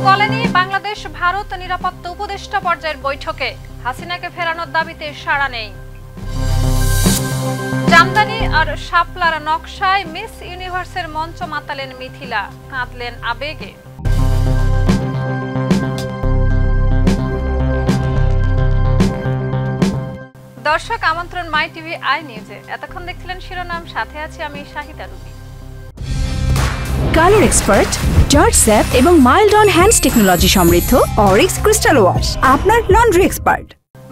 কলেনি বাংলাদেশ ভারত নিরাপত্তা উপদেষ্টা পর্যায়ের বৈঠকে হাসিনাকে ফেরানোর দাবিতে সাড়া নেই। জামদানি আর শাপলার নকশায় মিস ইউনিভার্সের মঞ্চ মাতালেন মিথিলা, কাঁদলেন আবেগে। দর্শক, আমন্ত্রণ মাই টিভি আই নিউজে। এতক্ষণ দেখছিলেন শিরোনাম, সাথে আছি আমি Shahida Ruby. Colour expert, George sap এবং মাইল্ড অন হ্যান্ডস টেকনোলজি সমৃদ্ধ অরিক্স ক্রিস্টাল ওয়াশ আপনার লন্ড্রি এক্সপার্ট।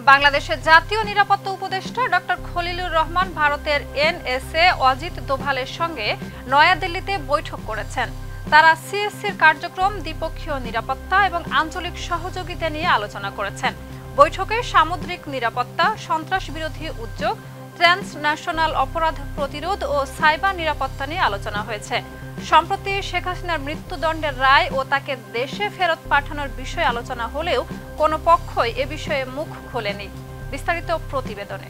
বাংলাদেশের জাতীয় নিরাপত্তা উপদেষ্টা ডক্টর খলিলুর রহমান ভারতের এনএসএ অজিত দোভালের সঙ্গে নয়াদিল্লিতে বৈঠক করেছেন। তারা সিএসসির কার্যক্রম, দ্বিপক্ষীয় নিরাপত্তা এবং আঞ্চলিক সহযোগিতা নিয়ে আলোচনা করেছেন। বৈঠকে সামুদ্রিক নিরাপত্তা, সন্ত্রাস বিরোধী উদ্যোগ, ট্রান্সন্যাশনাল অপরাধ প্রতিরোধ ও সাইবার নিরাপত্তা নিয়ে আলোচনা হয়েছে। সম্প্রতি শেখ হাসিনার মৃত্যুদণ্ডের রায় ও তাকে দেশে ফেরত পাঠানোর বিষয়ে আলোচনা হলেও কোনো পক্ষই এ বিষয়ে মুখ খোলেনি। বিস্তারিত প্রতিবেদনে।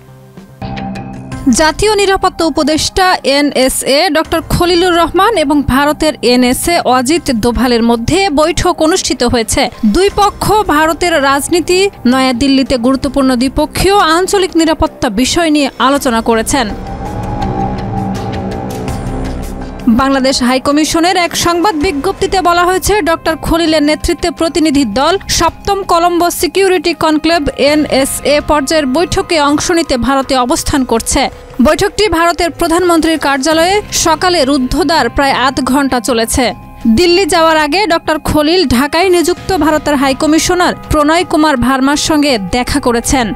জাতীয় নিরাপত্তা উপদেষ্টা এনএসএ ডক্টর খলিলুর রহমান এবং ভারতের এনএসএ অজিত দোভালের মধ্যে বৈঠক অনুষ্ঠিত হয়েছে। দুই পক্ষ ভারতের রাজনীতি, নয়াদিল্লিতে গুরুত্বপূর্ণ দ্বিপক্ষীয় আঞ্চলিক নিরাপত্তা বিষয় নিয়ে আলোচনা করেছেন। বাংলাদেশ হাইকমিশনের এক সংবাদ বিজ্ঞপ্তিতে বলা হয়েছে, ডক্টর খলিলের নেতৃত্বে প্রতিনিধি দল সপ্তম কলম্বো সিকিউরিটি কনক্লেভ এনএসএ পর্যায়ের বৈঠকে অংশ নিতে ভারতে অবস্থান করছে। বৈঠকটি ভারতের প্রধানমন্ত্রীর কার্যালয়ে সকালে রুদ্ধদ্বার প্রায় আধ ঘন্টা চলেছে। দিল্লি যাওয়ার আগে ডক্টর খলিল ঢাকায় নিযুক্ত ভারতের হাইকমিশনার প্রণয় কুমার ভার্মার সঙ্গে দেখা করেছেন।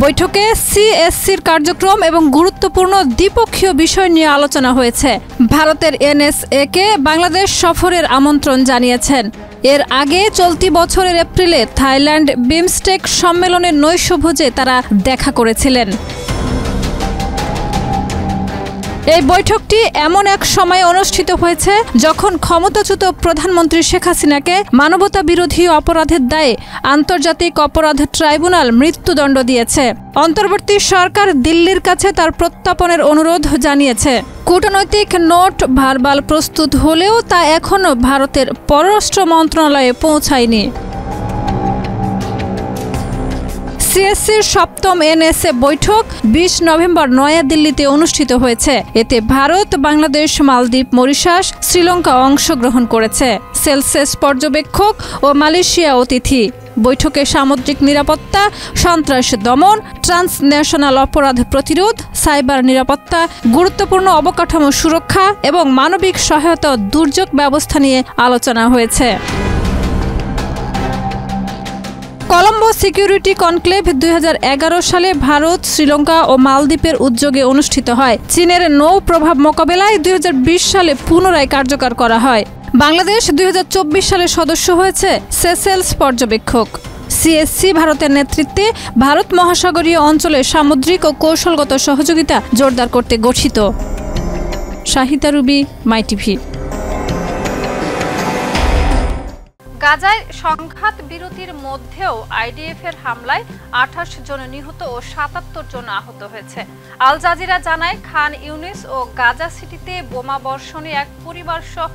বৈঠকে সিএসসির কার্যক্রম এবং গুরুত্বপূর্ণ দ্বিপক্ষীয় বিষয় নিয়ে আলোচনা হয়েছে। ভারতের এনএসএ-কে বাংলাদেশ সফরের আমন্ত্রণ জানিয়েছেন। এর আগে চলতি বছরের এপ্রিলে থাইল্যান্ড বিমস্টেক সম্মেলনের নৈশভোজে তারা দেখা করেছিলেন। এই বৈঠকটি এমন এক সময়ে অনুষ্ঠিত হয়েছে যখন ক্ষমতাচ্যুত প্রধানমন্ত্রী শেখ হাসিনাকে মানবতা বিরোধী অপরাধের দায়ে আন্তর্জাতিক অপরাধ ট্রাইব্যুনাল মৃত্যুদণ্ড দিয়েছে। অন্তর্বর্তী সরকার দিল্লির কাছে তার প্রত্যাপনের অনুরোধ জানিয়েছে। কূটনৈতিক নোট ভার্বাল প্রস্তুত হলেও তা এখনও ভারতের পররাষ্ট্র মন্ত্রণালয়ে পৌঁছায়নি। সিএসসির সপ্তম এনএসএ বৈঠক ২০ নভেম্বর নয়াদিল্লিতে অনুষ্ঠিত হয়েছে। এতে ভারত, বাংলাদেশ, মালদ্বীপ, মরিশাস, শ্রীলঙ্কা অংশগ্রহণ করেছে। সেলসিয়াস পর্যবেক্ষক ও মালয়েশিয়া অতিথি। বৈঠকে সামুদ্রিক নিরাপত্তা, সন্ত্রাস দমন, ট্রান্সন্যাশনাল অপরাধ প্রতিরোধ, সাইবার নিরাপত্তা, গুরুত্বপূর্ণ অবকাঠামো সুরক্ষা এবং মানবিক সহায়তা ও দুর্যোগ ব্যবস্থা নিয়ে আলোচনা হয়েছে। কলম্বো সিকিউরিটি কনক্লেভ ২০১১ সালে ভারত, শ্রীলঙ্কা ও মালদ্বীপের উদ্যোগে অনুষ্ঠিত হয়। চীনের নৌ প্রভাব মোকাবেলায় ২০২০ সালে পুনরায় কার্যকর করা হয়। বাংলাদেশ ২০২৪ সালে সদস্য হয়েছে সেসেলস পর্যবেক্ষক। সিএসসি ভারতের নেতৃত্বে ভারত মহাসাগরীয় অঞ্চলে সামুদ্রিক ও কৌশলগত সহযোগিতা জোরদার করতে গঠিত। শাহিদা রুবি, মাই টিভি। গাজায় সংঘাত বিরতির মধ্যেও আইডিএফের হামলায় ২৮ জন নিহত ও ৭৭ জন আহত হয়েছে। আল জাজিরা জানায়, খান ইউনিস ও গাজা সিটিতে বোমা বর্ষণে এক পরিবার সহ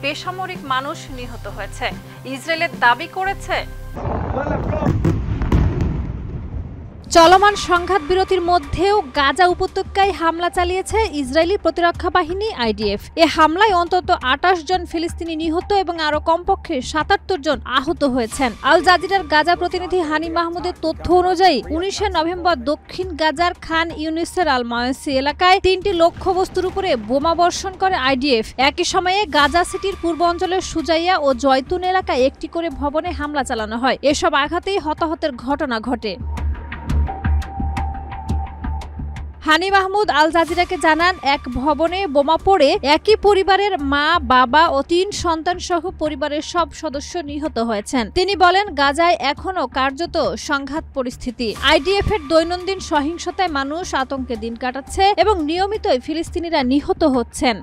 বেসামরিক মানুষ নিহত হয়েছে। ইসরায়েলের দাবি করেছে, চলমান সংঘাত বিরতির মধ্যেও গাজা উপত্যকায় হামলা চালিয়েছে ইসরায়েলি প্রতিরক্ষা বাহিনী আইডিএফ। এ হামলায় অন্তত ২৮ জন ফিলিস্তিনি নিহত এবং আরো কমপক্ষে ৭৭ জন আহত হয়েছেন। আল জাজিরার গাজা প্রতিনিধি হানি মাহমুদের তথ্য অনুযায়ী ১৯ নভেম্বর দক্ষিণ গাজার খান ইউনিসের আল মায়াসি এলাকায় ৩টি লক্ষ্যবস্তুর উপরে বোমা বর্ষণ করে আইডিএফ। একই সময়ে গাজা সিটির পূর্ব অঞ্চলের সুজাইয়া ও জয়তুন এলাকায় একটি করে ভবনে হামলা চালানো হয়। এসব আঘাতেই হতাহতের ঘটনা ঘটে। হানি মাহমুদ আল জাজিরাকে জানান, এক ভবনে বোমা পড়ে একই পরিবারের মা, বাবা ও ৩ সন্তান সহ পরিবারের সব সদস্য নিহত হয়েছেন। তিনি বলেন, গাজায় এখনও কার্যত সংঘাত পরিস্থিতি। আইডিএফ এর দৈনন্দিন সহিংসতায় মানুষ আতঙ্কে দিন কাটাচ্ছে এবং নিয়মিতই ফিলিস্তিনিরা নিহত হচ্ছেন।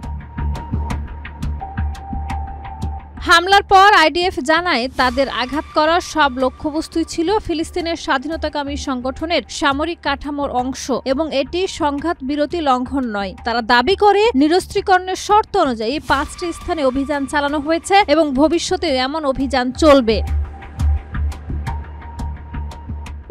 হামলার পর আইডিএফ জানায় তাদের আঘাত করা সব লক্ষ্যবস্তুই ছিল ফিলিস্তিনের স্বাধীনতাকামী সংগঠনের সামরিক কাঠামোর অংশ এবং এটি সংঘাত বিরতি লঙ্ঘন নয়। তারা দাবি করে নিরস্ত্রীকরণের শর্ত অনুযায়ী 5টি স্থানে অভিযান চালানো হয়েছে এবং ভবিষ্যতে এমন অভিযান চলবে।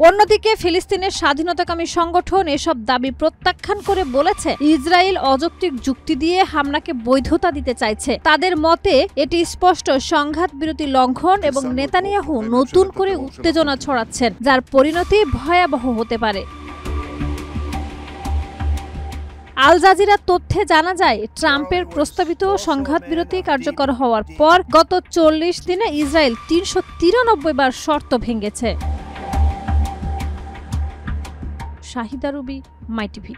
অন্যদিকে ফিলিস্তিনের স্বাধীনতাকামী সংগঠন এসব দাবি প্রত্যাখ্যান করে বলেছে ইসরায়েল অযৌক্তিক যুক্তি দিয়ে হামলাকে বৈধতা দিতে চাইছে। তাদের মতে এটি স্পষ্ট সংঘাত বিরতি লঙ্ঘন এবং নেতানিয়াহু নতুন করে উত্তেজনা ছড়াচ্ছেন, যার পরিণতি ভয়াবহ হতে পারে। আল জাজিরা তথ্যে জানা যায়, ট্রাম্পের প্রস্তাবিত সংঘাত বিরতি কার্যকর হওয়ার পর গত 40 দিনে ইসরায়েল 393 বার শর্ত ভেঙেছে। Shahida Ruby, MyTV.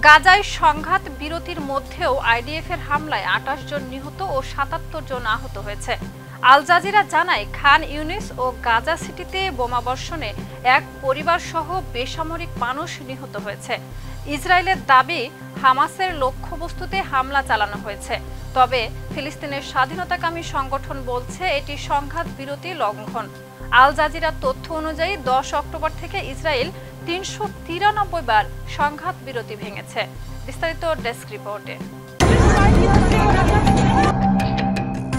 গাজায় সংঘাত বিরতির মধ্যেও আইডিএফের হামলায় 28 জন নিহত ও 77 জন আহত হয়েছে। আল জাজিরা জানায়, খান ইউনিস ও গাজা সিটিতে বোমাবর্ষণে এক পরিবার সহ বেসামরিক মানুষ নিহত হয়েছে। ইসরায়েলের দাবি, হামাসের লক্ষ্যবস্তুতে হামলা চালানো হয়েছে। তবে ফিলিস্তিনের স্বাধীনতাকামী সংগঠন বলছে এটি সংঘাত বিরতি লঙ্ঘন। আল জাজিরার তথ্য অনুযায়ী 10 অক্টোবর থেকে ইসরায়েল 393 বার সংঘাত বিরতি ভেঙেছে। বিস্তারিত ডেস্ক রিপোর্টে।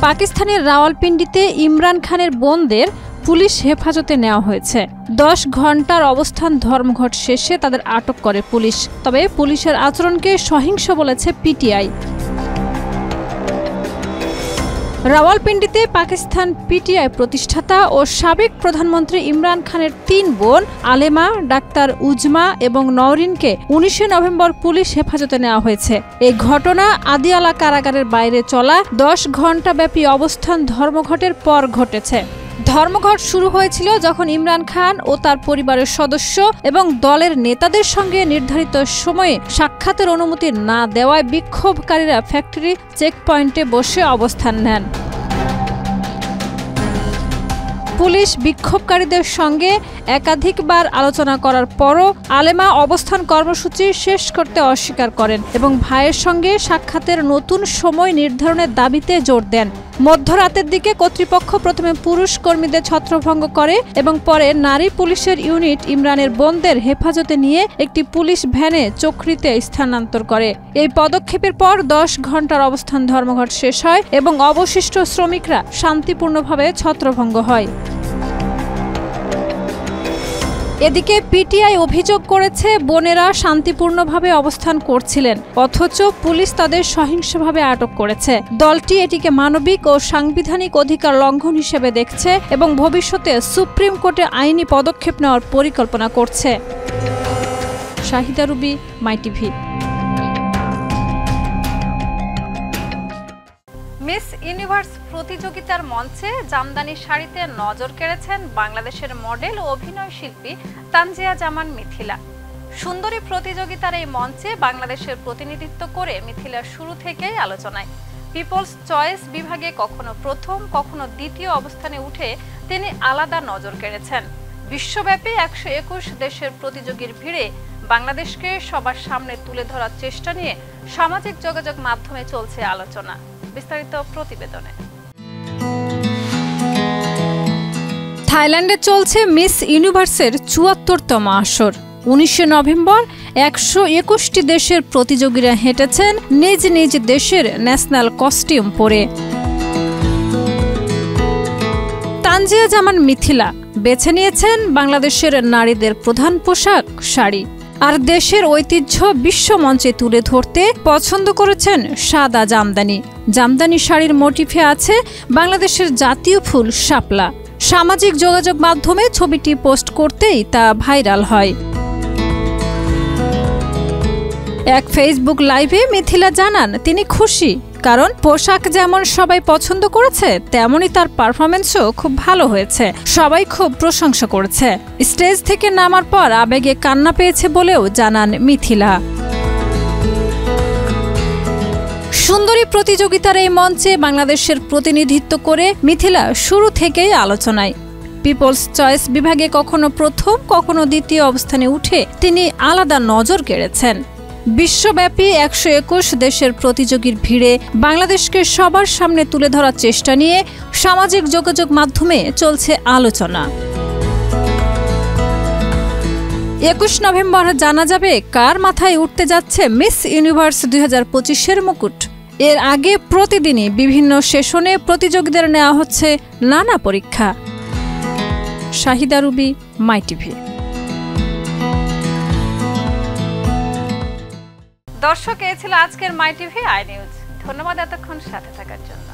পাকিস্তানের রাওয়ালপিন্ডিতে ইমরান খানের বোনদের পুলিশ হেফাজতে নেওয়া হয়েছে। 10 ঘন্টার অবস্থান ধর্মঘট শেষে তাদের আটক করে পুলিশ। তবে পুলিশের আচরণকে সহিংস বলেছে পিটিআই। রাওয়ালপিন্ডিতে পাকিস্তান পিটিআই প্রতিষ্ঠাতা ও সাবেক প্রধানমন্ত্রী ইমরান খানের 3 বোন আলেমা, ডাক্তার উজমা এবং নওরিনকে 19 নভেম্বর পুলিশ হেফাজতে নেওয়া হয়েছে। এই ঘটনা আদিয়ালা কারাগারের বাইরে চলা 10 ঘন্টা ব্যাপী অবস্থান ধর্মঘটের পর ঘটেছে। ধর্মঘট শুরু হয়েছিল যখন ইমরান খান ও তার পরিবারের সদস্য এবং দলের নেতাদের সঙ্গে নির্ধারিত সময়ে সাক্ষাতের অনুমতি না দেওয়ায় বিক্ষোভকারীরা ফ্যাক্টরি চেকপয়েন্টে বসে অবস্থান নেন। পুলিশ বিক্ষোভকারীদের সঙ্গে একাধিকবার আলোচনা করার পরও আলেমা অবস্থান কর্মসূচি শেষ করতে অস্বীকার করেন এবং ভাইয়ের সঙ্গে সাক্ষাতের নতুন সময় নির্ধারণের দাবিতে জোর দেন। মধ্যরাতের দিকে কর্তৃপক্ষ প্রথমে পুরুষ কর্মীদের ছত্রভঙ্গ করে এবং পরে নারী পুলিশের ইউনিট ইমরানের বোনদের হেফাজতে নিয়ে একটি পুলিশ ভ্যানে চক্রিতে স্থানান্তর করে। এই পদক্ষেপের পর 10 ঘন্টার অবস্থান ধর্মঘট শেষ হয় এবং অবশিষ্ট শ্রমিকরা শান্তিপূর্ণভাবে ছত্রভঙ্গ হয়। এদিকে পিটিআই অভিযোগ করেছে বোনেরা শান্তিপূর্ণভাবে অবস্থান করছিলেন, অথচ পুলিশ তাদের সহিংসভাবে আটক করেছে। দলটি এটিকে মানবিক ও সাংবিধানিক অধিকার লঙ্ঘন হিসেবে দেখছে এবং ভবিষ্যতে সুপ্রিম কোর্টে আইনি পদক্ষেপ নেওয়ার পরিকল্পনা করছে। Shahida Ruby, MyTV. Miss universe প্রতিযোগিতার মঞ্চে জামদানি শাড়িতে নজর কেড়েছেন বাংলাদেশের মডেল ও অভিনয় শিল্পী তানজিয়া জামান মিথিলা। সুন্দরী প্রতিযোগিতার এই মঞ্চে বাংলাদেশের প্রতিনিধিত্ব করে মিথিলা শুরু থেকেই আলোচনায়। পিপলস চয়েস বিভাগে কখনো প্রথম কখনো দ্বিতীয় অবস্থানে উঠে তিনি আলাদা নজর কেড়েছেন। বিশ্বব্যাপী 121 দেশের প্রতিযোগীর ভিড়ে বাংলাদেশকে সবার সামনে তুলে ধরার চেষ্টা নিয়ে সামাজিক যোগাযোগ মাধ্যমে চলছে আলোচনা। বিস্তারিত প্রতিবেদনে। থাইল্যান্ডে চলছে মিস ইউনিভার্সের ৭৪তম আসর। 19 নভেম্বর 121টি দেশের প্রতিযোগীরা হেঁটেছেন নিজ নিজ দেশের ন্যাশনাল কস্টিউম পরে। তানজিয়া জামান মিথিলা বেছে নিয়েছেন বাংলাদেশের নারীদের প্রধান পোশাক শাড়ি, আর দেশের ঐতিহ্য বিশ্বমঞ্চে তুলে ধরতে পছন্দ করেছেন সাদা জামদানি। জামদানি শাড়ির মোটিফে আছে বাংলাদেশের জাতীয় ফুল শাপলা। সামাজিক যোগাযোগ মাধ্যমে ছবিটি পোস্ট করতেই তা ভাইরাল হয়। এক ফেসবুক লাইভে মিথিলা জানান তিনি খুশি, কারণ পোশাক যেমন সবাই পছন্দ করেছে তেমনই তার পারফরমেন্সও খুব ভালো হয়েছে। সবাই খুব প্রশংসা করেছে। স্টেজ থেকে নামার পর আবেগে কান্না পেয়েছে বলেও জানান মিথিলা। সুন্দরী প্রতিযোগিতার এই মঞ্চে বাংলাদেশের প্রতিনিধিত্ব করে মিথিলা শুরু থেকেই আলোচনায়। পিপলস চয়েস বিভাগে কখনো প্রথম কখনো দ্বিতীয় অবস্থানে উঠে তিনি আলাদা নজর কেড়েছেন। বিশ্বব্যাপী 121 দেশের প্রতিযোগীর ভিড়ে বাংলাদেশকে সবার সামনে তুলে ধরার চেষ্টা নিয়ে সামাজিক যোগাযোগ মাধ্যমে চলছে আলোচনা। 21 নভেম্বর জানা যাবে কার মাথায় উঠতে যাচ্ছে মিস ইউনিভার্স 2025-এর মুকুট। এর আগে প্রতিদিনই বিভিন্ন সেশনে প্রতিযোগীদের নেওয়া হচ্ছে নানা পরীক্ষা। শাহিদা রুবি, মাই টিভি। দর্শক, এই ছিল আজকের মাই টিভি আই নিউজ। ধন্যবাদ এতক্ষণ সাথে থাকার জন্য।